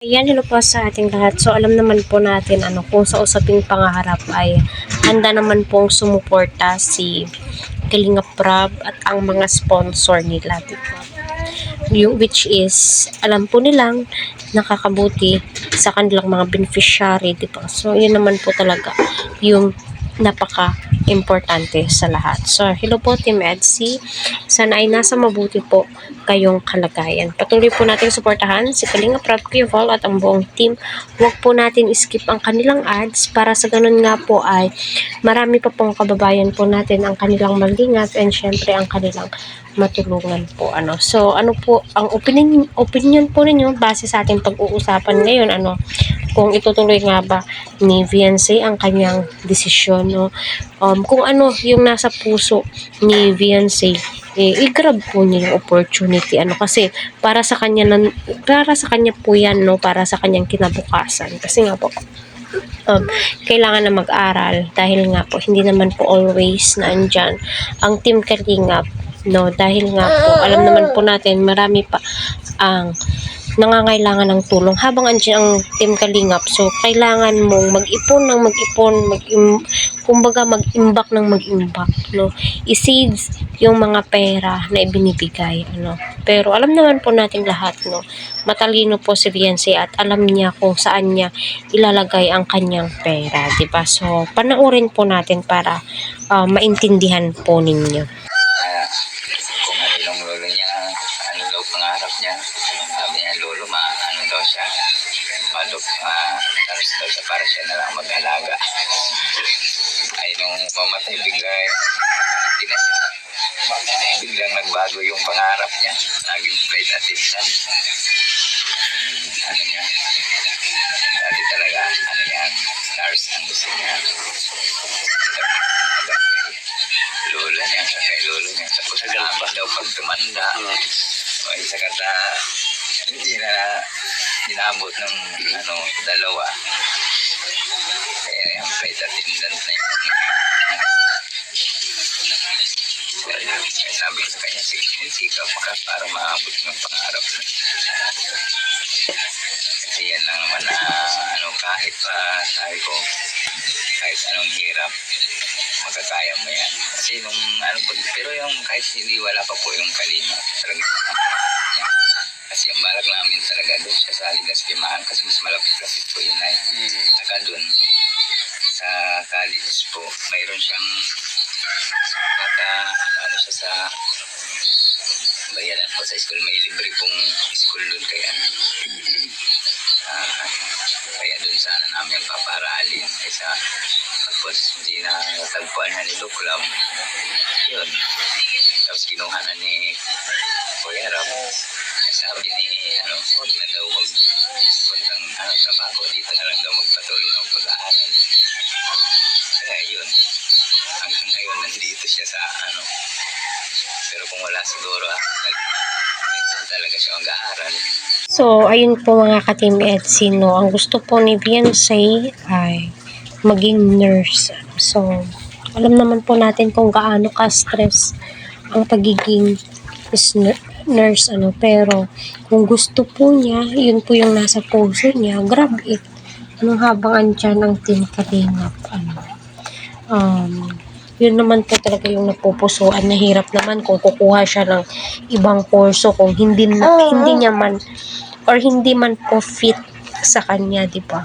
Ayan, hello po sa ating lahat. So, alam naman po natin kung sa usaping pangaharap ay handa naman pong sumuporta si Kalinga Prab at ang mga sponsor nila, diba? Which is, alam po nilang nakakabuti sa kanilang mga beneficiary, diba? So, yun naman po talaga yung napaka-importante sa lahat. So, hello po Team Edsy. Sana ay nasa mabuti po kayong kalagayan. Patuloy po natin suportahan si Kalinga Prab Kival at ang buong team. Huwag po natin skip ang kanilang ads para sa ganun nga po ay marami pa pong kababayan po natin ang kanilang malingat and syempre ang kanilang matulungan po. So, ano po ang opinion po ninyo base sa ating pag-uusapan ngayon? Kung itutuloy nga ba ni Viancy ang kanyang desisyon, no? Kung ano yung nasa puso ni Viancy, i-grab po niya yung opportunity, kasi para sa kanya po yan, no? Para sa kanyang kinabukasan, kasi nga po kailangan na mag-aral dahil nga po hindi naman po always na andyan ang Team Kalingap, no? Dahil nga po alam naman po natin marami pa ang nangangailangan ng tulong habang andyan ang Team Kalingap. So kailangan mong mag-ipon ng mag-ipon, kumbaga mag-imbak ng mag-imbak, no? I-save yung mga pera na ibinibigay, Pero alam naman po natin lahat, no? Matalino po si Viancy at alam niya kung saan niya ilalagay ang kanyang pera, diba? So panoorin po natin para maintindihan po ninyo. Kung ano yung lolo niya, ano daw pangarap niya. Sabi niya, lolo, ano daw siya, taros daw siya para siya na lang mag-alaga. Ay, nung mamatay, biglang na siya. Biglang nagbago yung pangarap niya. Naging flight attendant. Ano niya, dati talaga, nurse ang gusto niya. Lola niya, kay lolo niya. Tapos namin daw pag tumanda. O isa kata, hindi na inabot ng dalawa. Kaya yung flight attendant na yun. Kaya sabi ko sa kanya, sikap ka para maabot ng pangarap. Kasi yan lang naman kahit pa sabi ko, kahit anong hirap, makakaya mo yan. Kasi pero yung kahit hindi wala pa po yung Kalinga, talaga. Kasi ang balak namin talaga doon siya sa Ligas-Pimahan kasi mas malapit-lapit po yun ay. Saka doon sa college po, mayroon siyang siya sa bayaran po sa school. May libre pong school doon kaya kaya doon sana namin paparalin. Tapos hindi na natagpuan na ni Luklam. Yun. Tapos kinuha na ni Kuya Ram. Sabi ni, huwag na daw magpuntang trabaho. Dito na lang daw magpatuloy ng pag-aaral. Kaya yun. Hanggang ngayon, nandito siya sa Pero kung wala siguro, doon talaga siya mag-aaral. So, ayun po mga ka-Team Edsy, no? Ang gusto po ni Viancy ay maging nurse. So, alam naman po natin kung gaano ka-stress ang pagiging nurse, pero kung gusto po niya, yun po yung nasa puso niya, grab it. Habang andyan ang Team Kalingap, yun naman po talaga yung napupusuan. Nahirap naman kung kukuha siya ng ibang kurso kung hindi niya man or hindi man po fit sa kanya, diba?